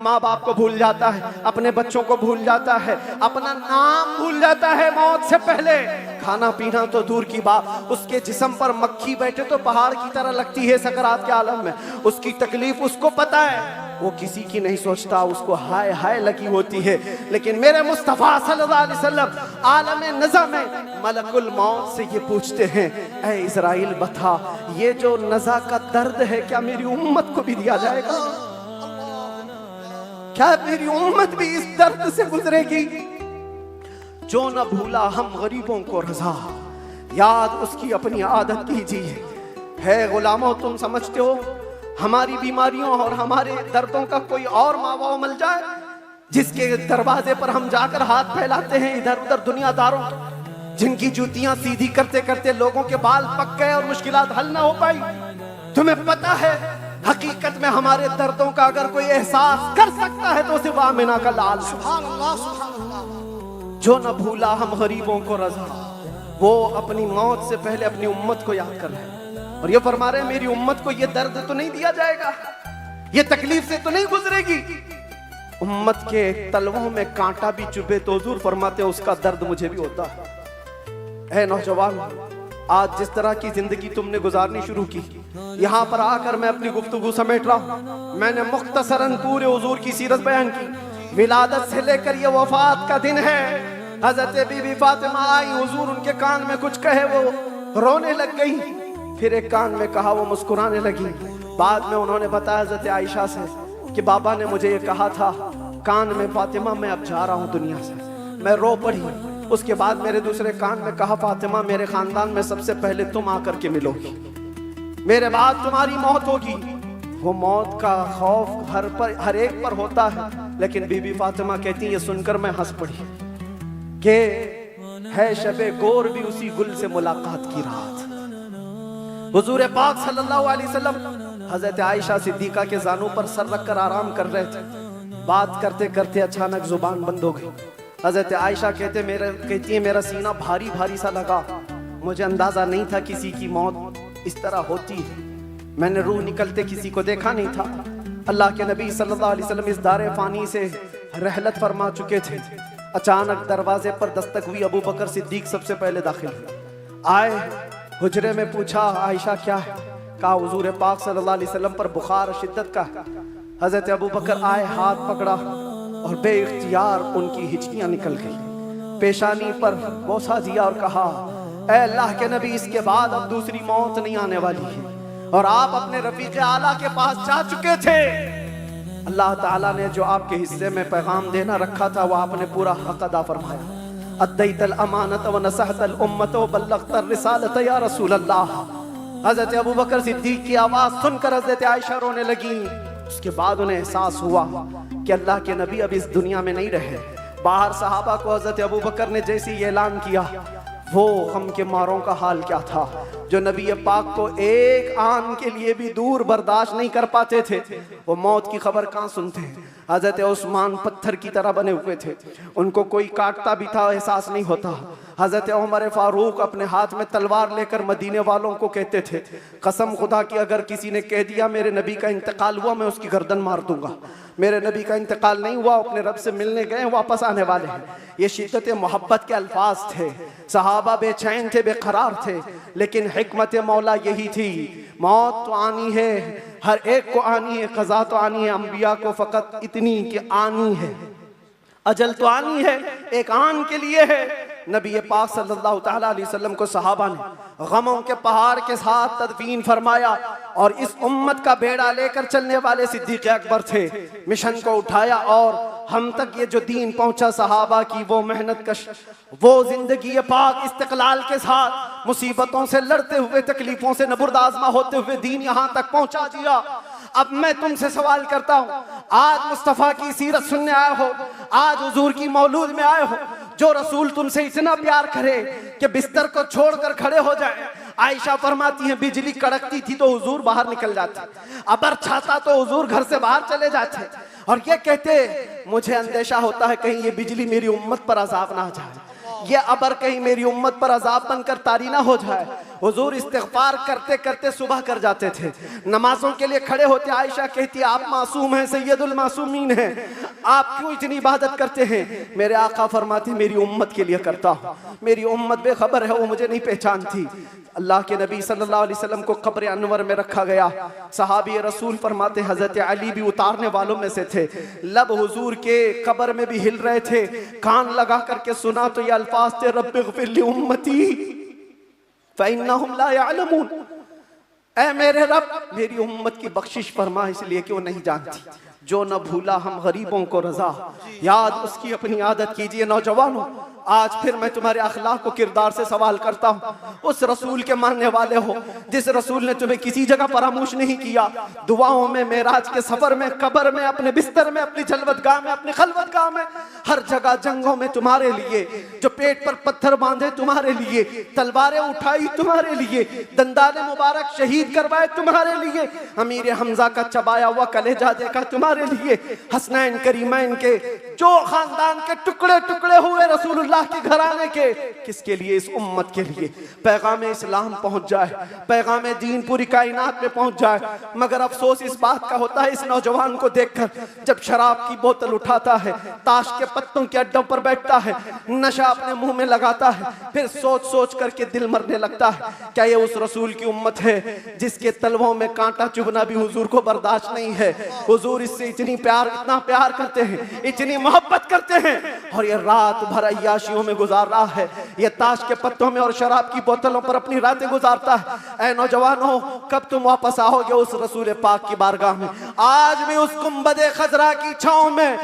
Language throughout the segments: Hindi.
माँ बाप को भूल जाता है, अपने बच्चों को भूल जाता है, अपना नाम भूल जाता है मौत से पहले। खाना पीना तो दूर की बात, उसके जिस्म पर मक्खी बैठे तो पहाड़ की तरह लगती है सकरात के आलम में। उसकी तकलीफ उसको पता है, वो किसी की नहीं सोचता, उसको हाय हाय लगी होती है। लेकिन मेरे मुस्तफ़ा सल्लल्लाहु अलैहि वसल्लम आलम नज़ा में मलकुल मौत से ये पूछते हैं, ऐ इज़राइल बता, ये जो नज़ा का दर्द है क्या मेरी उम्मत को भी दिया जाएगा? क्या मेरी उम्मत भी इस दर्द से गुजरेगी? जो न भूला हम गरीबों को रज़ा, याद उसकी अपनी आदत कीजिए। है गुलामों, तुम समझते हो हमारी बीमारियों और हमारे दर्दों का कोई और मावा मिल जाए जिसके दरवाजे पर हम जाकर हाथ फैलाते हैं इधर उधर दुनियादारों, जिनकी जूतियां सीधी करते करते लोगों के बाल पक गए और मुश्किलात हल ना हो पाई? तुम्हें पता है हकीकत में हमारे दर्दों का अगर कोई एहसास कर सकता है तो सिर्फ आमिना का लाल। सुभान अल्लाह, सुभान अल्लाह। जो न भूला हम गरीबों को रज़ा, वो अपनी मौत से पहले अपनी उम्मत को याद कर रहे हैं और ये फरमा रहे हैं मेरी उम्मत को ये दर्द तो नहीं दिया जाएगा, ये तकलीफ से तो नहीं गुजरेगी। उम्मत के तलवों में कांटा भी चुभे तो हुजूर फरमाते उसका दर्द मुझे भी होता है। ऐ नौजवान, आज जिस तरह की जिंदगी तुमने गुजारनी शुरू की, यहाँ पर आकर मैं अपनी गुफ्तगू समेट रहा हूँ। मैंने मुख्तसरन पूरे हुजूर की सीरत बयान की। विलादत से लेकर ये वफात का दिन है। हजरत बीबी फातिमा आई, हुजूर उनके कान में कुछ कहे, वो रोने लग गई। फिर एक कान में कहा, वो मुस्कुराने लगी। बाद में उन्होंने बताया हजरत आयशा से कि बाबा ने मुझे ये कहा था कान में, फातिमा मैं अब जा रहा हूँ दुनिया से। मैं रो पड़ी। उसके बाद मेरे दूसरे कान में कहा, फातिमा मेरे खानदान में सबसे पहले तुम आकर के मिलोगी, मेरे बाद तुम्हारी मौत होगी। वो मौत का खौफ हर एक पर होता है, लेकिन बीबी फातिमा कहती है, ये सुनकर मैं हंस पड़ी कि है शबे गोर भी उसी गुल से मुलाकात की रात। हुजूर पाक सल्लल्लाहु अलैहि वसल्लम हजरत आयशा सिद्दीका के जानू पर सर रखकर आराम कर रहे थे। बात करते करते अचानक जुबान बंद हो गई। हजरत आयशा कहती है मेरा सीना भारी भारी सा लगा। मुझे अंदाजा नहीं था किसी की मौत इस तरह होती है। मैंने रूह निकलते किसी को देखा नहीं था। अल्लाह के नबी सल्लल्लाहु अलैहि वसल्लम इस दारे फानी से रहलत फरमा चुके थे। अचानक दरवाजे पर दस्तक हुई। अबू बकर सिद्दीक सबसे पहले दाखिल आए। हुजरे में पूछा, आयशा क्या है? कहा हुजूर पाक सल्लल्लाहु अलैहि वसल्लम पर बुखार शिद्दत का है। हजरत अबू बकर आए, हाथ पकड़ा और बेइख्तियार उनकी हिचकियां निकल गई। पेशानी पर बोसा दिया और कहा, ऐ अल्लाह के नबी, इसके बाद अब दूसरी मौत नहीं आने वाली है और आप अपने रफीक आला के पास जा चुके थे। अल्लाह ताला ने जो आपके हिस्से में पैगाम देना रखा था वो आपने पूरा हक अदा फरमाया। अद्दैतल अमानत व नसहतल उम्मत व बल्लगतर रिसालत या रसूल अल्लाह। हजरत अबू बकर सिद्दीक की आवाज सुनकर हजरत आयशा रोने लगी। उसके बाद उन्हें एहसास हुआ कि अल्लाह के नबी अब इस दुनिया में नहीं रहे। बाहर सहाबा को हजरत अबू बकर ने जैसे ही ऐलान किया, वो गम के मारों का हाल क्या था जो नबी पाक को एक आन के लिए भी दूर बर्दाश्त नहीं कर पाते थे। वो मौत की खबर कहाँ सुनते हैं। हजरत उस्मान पत्थर की तरह बने हुए थे, उनको कोई काटता भी था एहसास नहीं होता। हजरत उमर फारूक अपने हाथ में तलवार लेकर मदीने वालों को कहते थे, कसम खुदा की अगर किसी ने कह दिया मेरे नबी का इंतकाल हुआ मैं उसकी गर्दन मार दूंगा। मेरे नबी का इंतकाल नहीं हुआ, अपने रब से मिलने गए, वापस आने वाले हैं। ये शिद्दत मोहब्बत के अल्फाज थे। सहाबा बेचैन थे, बेकरार थे, लेकिन हिकमत मौला यही थी, मौत तो आनी है, हर एक को आनी है, कज़ा तो आनी है। अंबिया को फकत इतनी कि आनी है, अजल तो आनी है, एक आन के लिए है। नबी पाक सल्लल्लाहु ताला अलैहि वसल्लम को सहाबा ने गमों के पहाड़ के साथ तदफीन फरमाया और इस उम्मत का बेड़ा लेकर चलने वाले सिद्दीक अकबर थे। मिशन को उठाया और हम तक ये जो दीन पहुंचा, सहाबा की वो मेहनत कश, वो जिंदगी पाक इस्तिकलाल के साथ मुसीबतों से लड़ते हुए, तकलीफों से नबुर्द आज़मा होते हुए दीन यहाँ तक पहुंचा दिया। अब मैं तुमसे सवाल करता हूँ, आज मुस्तफ़ा की सीरत सुनने आए हो, आज हुजूर की मौलूद में आए हो, जो रसूल तुमसे इतना प्यार करे कि बिस्तर को छोड़कर खड़े हो जाए। आयशा फरमाती है बिजली कड़कती थी तो हुजूर बाहर निकल जाते, अबर छाता तो हुजूर घर से बाहर चले जाते और ये कहते मुझे अंदेशा होता है कहीं ये बिजली मेरी उम्मत पर अजाब ना आ जाए, ये अबर कहीं मेरी उम्मत पर अजाब बनकर तारी ना हो जाए। हुजूर इस्तिग़फ़ार करते करते सुबह कर जाते थे, नमाजों के लिए खड़े होते। आयशा कहती आप मासूम हैं, सैयदुल मासूमीन हैं, आप क्यों इतनी इबादत करते हैं? मेरे आका फरमाते मेरी उम्मत के लिए करता हूँ, मेरी उम्मत बेखबर है, वो मुझे नहीं पहचानती। अल्लाह के नबी सल्लल्लाहु अलैहि वसल्लम को कब्र अनवर में रखा गया। सहाबी रसूल फरमाते हजरत अली भी उतारने वालों में से थे। लब हुजूर के कब्र में भी हिल रहे थे, कान लगा करके सुना तो ये अल्फाज थे, रब्बिग़फ़िर ली उम्मती फ़इन्नहुम ला यअलमून। ऐ मेरे रब मेरी उम्मत की बख्शिश फरमा, इसलिए कि वो नहीं जानती। जो न भूला हम गरीबों को रजा, याद उसकी अपनी आदत कीजिए। नौजवानों, आज फिर मैं तुम्हारे अखलाक को किरदार से सवाल करता हूँ। उस रसूल के मानने वाले हो जिस रसूल ने तुम्हें किसी जगह फरामोश नहीं किया। दुआओं में, मेराज के सफर में, कब्र में, अपने बिस्तर में, अपनी जलवतगाह में, अपनी खलवतगाह में, हर जगह जंगों में तुम्हारे लिए, जो पेट पर पत्थर बांधे तुम्हारे लिए, तलवारें उठाई तुम्हारे लिए, दंदाने मुबारक शहीद करवाए तुम्हारे लिए, अमीर हमजा का चबाया हुआ कलेजा देखा तुम्हारे लिए, हसनैन करीमैन के जो खानदान के टुकड़े टुकड़े हुए रसूलुल्लाह के घराने के, किसके लिए? इस उम्मत के लिए पैगाम इस्लाम पहुंच जाए, पैगाम दीन पूरी कायनात में पहुंच जाए। मगर अफसोस इस बात का होता है इस नौजवान को देखकर, जब शराब की बोतल उठाता है, ताश के पत्तों के अड्डों पर बैठता है, नशा अपने मुंह में लगाता है, फिर सोच सोच करके दिल मरने लगता है। क्या ये उस रसूल की उम्मत है जिसके तलवों में कांटा चुभना भी हुजूर को बर्दाश्त नहीं है? हुजूर इससे इतनी प्यार, इतना प्यार करते हैं, इतनी मोहब्बत करते हैं, और ये रात भर अय्याशियों में गुजार रहा है, ये ताश के पत्तों में और शराब की बोतलों पर अपनी रातें गुजारता है। ऐ नौजवानों, कब तुम वापस आओगे उस रसूल पाक की बारगाह में? आज भी उस गुंबदे खजरा की छांव में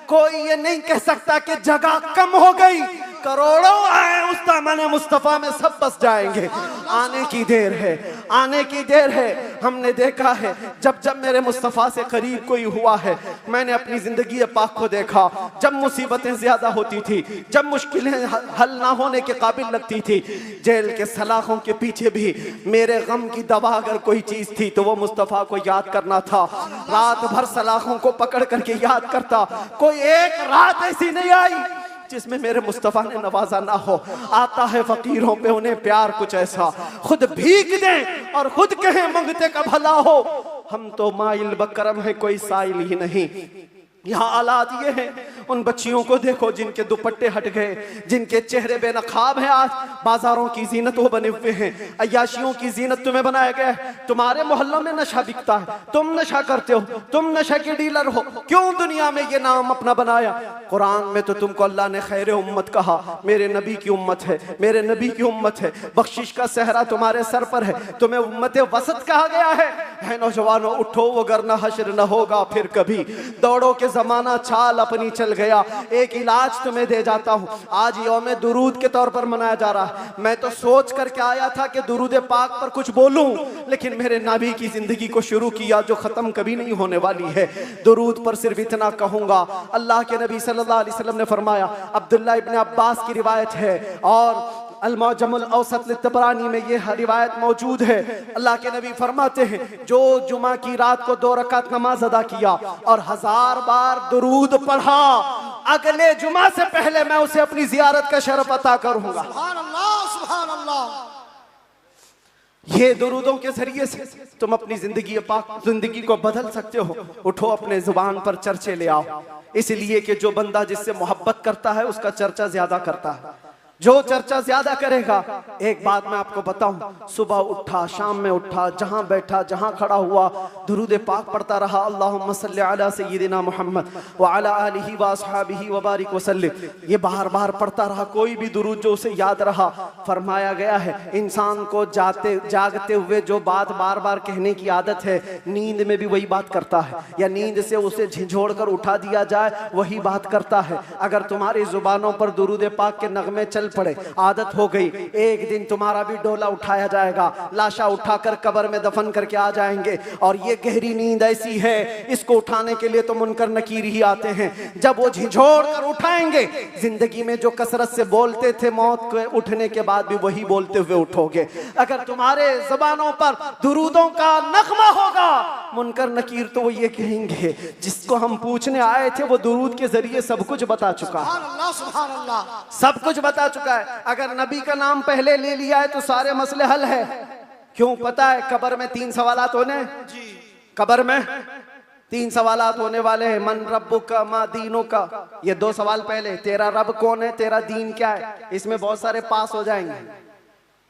कोई ये नहीं कह सकता कि जगह कम हो गई। करोड़ों आए उस दामन मुस्तफा में सब बस जाएंगे। आने की देर है, आने की देर है। हमने देखा है जब जब मेरे मुस्तफा से करीब कोई हुआ है, मैंने अपनी जिंदगी पाक को देखा। जब मुसीबतें ज्यादा होती थी, जब मुश्किलें हल ना होने के काबिल लगती थी, जेल के सलाखों के पीछे भी मेरे गम की दवा अगर कोई चीज थी तो वो मुस्तफा को याद करना था। रात भर सलाखों को पकड़ करके याद करता। कोई एक रात ऐसी नहीं आई जिसमें मेरे मुस्तफा ने नवाजा ना हो। आता है फकीरों पे उन्हें प्यार कुछ ऐसा, खुद भीख दें और खुद कहें मंगते का भला हो। हम तो माइल बकरम है, कोई साइल ही नहीं। यहाँ हालात ये हैं, उन बच्चियों को देखो जिनके दुपट्टे हट गए, जिनके चेहरे बेनकाब हैं। आज बाजारों की जीनत वो बने हुए हैं, अय्याशियों की जीनत तुम्हें बनाया गया है। तुम्हारे मोहल्लों में नशा बिकता है, तुम नशा करते हो, तुम नशा के डीलर हो। क्यों दुनिया में ये नाम अपना बनाया? कुरान में तो तुमको अल्लाह ने खैर उम्मत कहा, मेरे नबी की उम्मत है, मेरे नबी की उम्मत है। बख्शिश का सहरा तुम्हारे सर पर है, तुम्हें उम्मत वसत कहा गया है। नौजवानों उठो, वगरना हश्र न होगा फिर कभी। दौड़ो के जमाना चाल अपनी चल गया। एक इलाज तुम्हें दे जाता हूँ। आज यौम दुरूद के तौर पर मनाया जा रहा है। मैं तो सोच करके आया था कि दुरूद पाक पर कुछ बोलूं, लेकिन मेरे नबी की जिंदगी को शुरू किया जो खत्म कभी नहीं होने वाली है। दुरूद पर सिर्फ इतना कहूंगा, अल्लाह के नबी सल्लल्लाहु अलैहि वसल्लम ने फरमाया, अब्दुल्लाह इब्न अब्बास की रिवायत है और अल-मुअज्जमुल औसत लित-तबरानी में ये रिवायत मौजूद है। अल्लाह के नबी फरमाते हैं, जो जुमा की रात को 2 रकात नमाज अदा किया और 1000 बार दुरूद पढ़ा, अगले जुमा से पहले मैं उसे अपनी जियारत का शरफ अता करूंगा। सुभान अल्लाह, सुभान अल्लाह। ये दुरूदों के जरिए से तुम अपनी जिंदगी को बदल सकते हो। उठो, अपने जुबान पर चर्चे ले आओ, इसलिए कि जो बंदा जिससे मोहब्बत करता है उसका चर्चा ज्यादा करता है। जो चर्चा ज्यादा करेगा, एक बात मैं आपको बताऊं, सुबह उठा, शाम में उठा, जहां बैठा, जहां खड़ा हुआ, दुरूद पाक पढ़ता रहा। अल्लाहुम्मा सल्ली अला सय्यिदिना मुहम्मद व अला आलिहि व अस्हाबिहि व बारिक वसल्लिम। ये बार बार पढ़ता रहा, कोई भी दुरूद जो उसे याद रहा। फरमाया गया है, इंसान को जागते हुए जो बात बार बार कहने की आदत है, नींद में भी वही बात करता है, या नींद से उसे झिझोड़ कर उठा दिया जाए वही बात करता है। अगर तुम्हारी जुबानों पर दुरूद पाक के नगमे चल पड़े, आदत हो गई, एक दिन तुम्हारा भी डोला उठाया जाएगा, लाशा उठाकर कब्र में दफन करके आ जाएंगे। और ये गहरी नींद ऐसी है, इसको उठाने के लिए तो मुनकर नकीर ही आते हैं। जब वो झिझोड़ कर उठाएंगे, जिंदगी में जो कसरत से बोलते थे, मौत के उठने के बाद भी वही बोलते हुए उठोगे। अगर तुम्हारे जुबानों पर दुरूदों का नगमा होगा, मुनकर नकीर तो वो ये कहेंगे, जिसको हम पूछने आए थे वो दुरूद के जरिए सब कुछ बता चुका, सब कुछ बता चुका। चुका है। अगर नबी का नाम पहले ले लिया है तो सारे मसले हल है। क्यों पता है? कब्र में 3 सवालात होने, कब्र में 3 सवालात होने वाले हैं। मन रब्बुका मा दीनुका, ये 2 सवाल पहले, तेरा रब कौन है, तेरा दीन क्या है। इसमें बहुत सारे पास हो जाएंगे,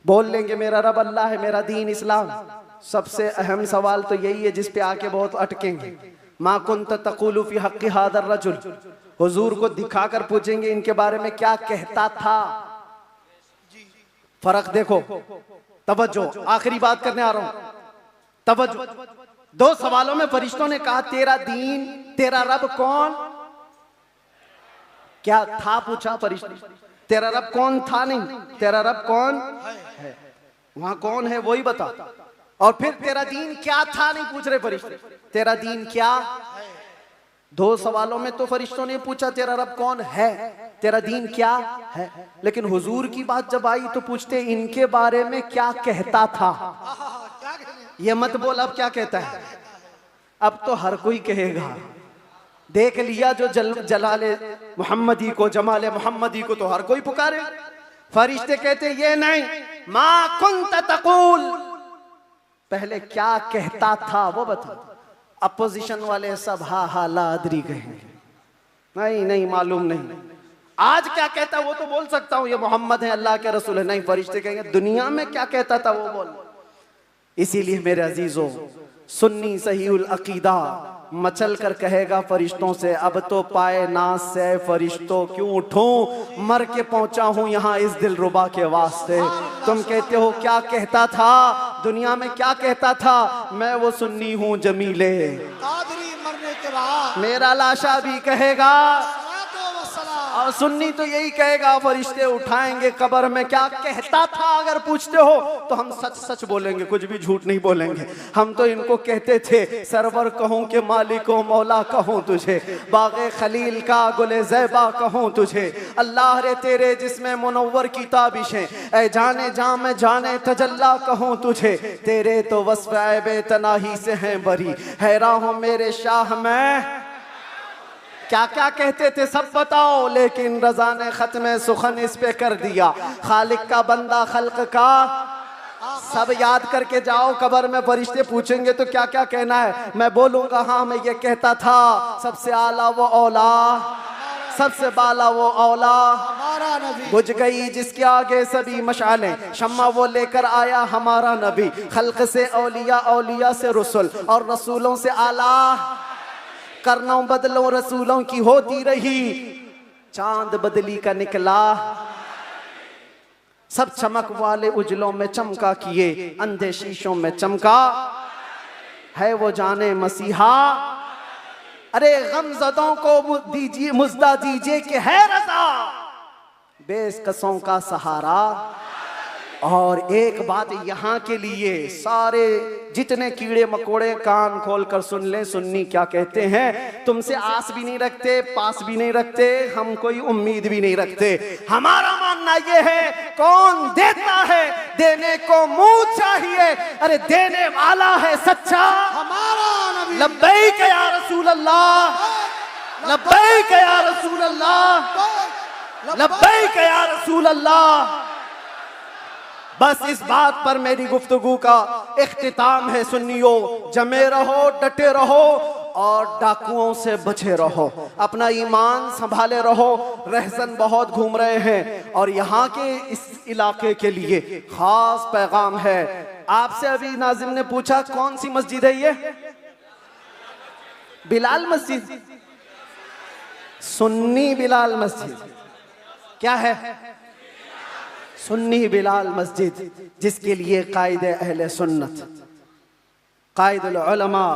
बोल लेंगे मेरा रब अल्लाह है, मेरा दीन इस्लाम। सबसे अहम सवाल तो यही है जिस पे आके बहुत अटकेंगे। मा कुंत तक़ूलु फी हक़्क़ि हादर रजुल, हुजूर को दिखाकर पूछेंगे इनके बारे में क्या कहता था। फर्क देखो, तवज्जो, आखिरी बात करने आ रहा हूं, तवज्जो। 2 सवालों में फरिश्तों ने कहा तेरा दीन, तेरा रब कौन, क्या था पूछा फरिश्ते, तेरा रब कौन था नहीं, तेरा रब कौन है, वहां कौन है वही बता। और फिर तेरा दीन क्या था नहीं पूछ रहे फरिश्ते, तेरा दीन क्या। 2 सवालों में तो फरिश्तों ने पूछा तेरा रब कौन है, तेरा दीन क्या है, लेकिन हुजूर की बात जब आई तो पूछते इनके बारे में क्या कहता था। ये मत बोल अब क्या कहता है, अब तो हर कोई कहेगा। देख लिया जो जलाले मोहम्मदी को, जमाले मोहम्मदी को तो हर कोई पुकारे। फरिश्ते कहते ये नहीं, मा कुंत तक़ूल, पहले क्या कहता था वो बता। अपोजिशन वाले सब हा हा लादरी कहेंगे, नहीं नहीं मालूम नहीं। आज क्या कहता वो तो बोल सकता हूं, ये मोहम्मद है, अल्लाह के रसूल है। नहीं, फरिश्ते कहेंगे दुनिया में क्या कहता था वो बोल। इसीलिए मेरे अजीजों, सुन्नी सहीउल अकीदा मचल कर कहेगा फरिश्तों से, अब तो पाए नाज से फरिश्तों क्यों उठूं, मर के पहुंचा हूं यहाँ इस दिलरुबा के वास्ते। तुम कहते हो क्या कहता था, दुनिया में क्या कहता था, मैं वो सुन्नी हूं जमीले, मरने के बाद मेरा लाशा भी कहेगा, और सुन्नी तो यही कहेगा। फरिश्ते उठाएंगे कब्र में क्या कहता था। अगर पूछते हो तो हम सच सच बोलेंगे, कुछ भी झूठ नहीं बोलेंगे। हम तो इनको कहते थे सरवर कहूं कि मालिको मौला कहूं तुझे, बागे खलील का गुले ज़ैबा कहूं तुझे, अल्लाह रे तेरे जिसमें मुनव्वर की ताबिशें, ऐ जाने जाम जाने तजल्ला कहूं तुझे, तेरे तो वस्फ़ ऐबे तनाही से हैं बरी, हैरान हूं मेरे शाह मैं। क्या क्या कहते थे सब बताओ, लेकिन रज़ा ने खत्म सुखन इस पे कर दिया। खालिक का बंदा खल्क का, सब याद करके जाओ। कब्र में फरिश्ते पूछेंगे तो क्या क्या कहना है, मैं बोलूंगा हाँ मैं ये कहता था, सबसे आला वो औला, सबसे बाला वो औला, हमारा नबी। बुझ गई जिसके आगे सभी मशालें, शम्मा वो लेकर आया हमारा नबी। खल्क से औलिया, औलिया से रसूल, और रसूलों से आला। करनों बदलों रसूलों की होती रही, चांद बदली का निकला, सब चमक वाले उजलों में चमका किए, अंधे शीशों में चमका है वो जाने मसीहा। अरे गमज़दों को दीजिए मुज़्दा दीजिए कि है रज़ा, बेकसों का सहारा। और एक बात यहाँ के लिए, सारे जितने कीड़े मकोड़े कान खोल कर सुन ले, सुन्नी क्या कहते हैं। तुमसे आस भी नहीं रखते, पास भी नहीं रखते, हम कोई उम्मीद भी नहीं रखते। हमारा मानना ये है कौन देता है, देने को मुंह चाहिए, अरे देने वाला है सच्चा हमारा नबी। लब्बैक या रसूल अल्लाह, लब्बैक या रसूल अल्लाह, लब्बैक या रसूल अल्लाह। बस इस बात पर मेरी गुफ्तगू का इख्तिताम है। सुन्नियों, जमे रहो, डटे रहो और डाकुओं से बचे रहो, अपना ईमान संभाले रहो। रहसन बहुत घूम रहे हैं और यहाँ के इस इलाके के लिए खास पैगाम है। आपसे अभी नाज़िम ने पूछा कौन सी मस्जिद है ये, बिलाल मस्जिद, सुन्नी बिलाल मस्जिद। क्या है? सुन्नी बिलाल मस्जिद, जिसके लिए कायदे अहले सुन्नत, कायदुल उलमा,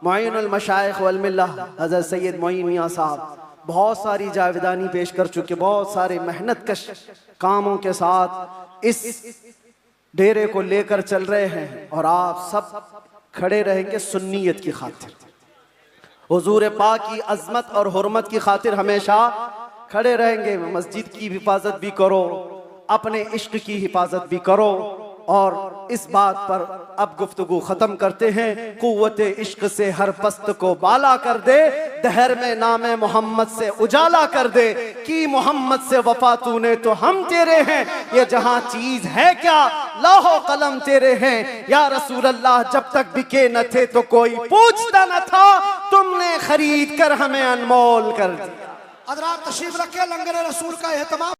मुईनुल मशाइख वल मिल्लह हज़रत सैयद मोइन मियां साहब बहुत सारी जावेदानी पेश कर चुके, बहुत सारे मेहनत कश कामों के साथ इस डेरे को लेकर चल रहे हैं। और आप सब खड़े रहेंगे सुन्नियत की खातिर, हुजूर पाक की अज़मत और हुर्मत की खातिर हमेशा खड़े रहेंगे। मस्जिद की हिफाजत भी करो, अपने इश्क की हिफाजत भी करो, और इस बात पर अब गुफ्तगू खत्म करते हैं। कुव्वत इश्क से हर पस्त को बाला कर दे, दहर में नामे मोहम्मद से उजाला कर दे। कि मोहम्मद से वफा तूने तो हम तेरे हैं, ये जहां चीज है क्या लाहो कलम तेरे हैं। या रसूल अल्लाह जब तक बिके न थे तो कोई पूछता न था, तुमने खरीद कर हमें अनमोल कर दिया। हज़रात तशरीफ रखे, लंगर रसूल का एहतमाम।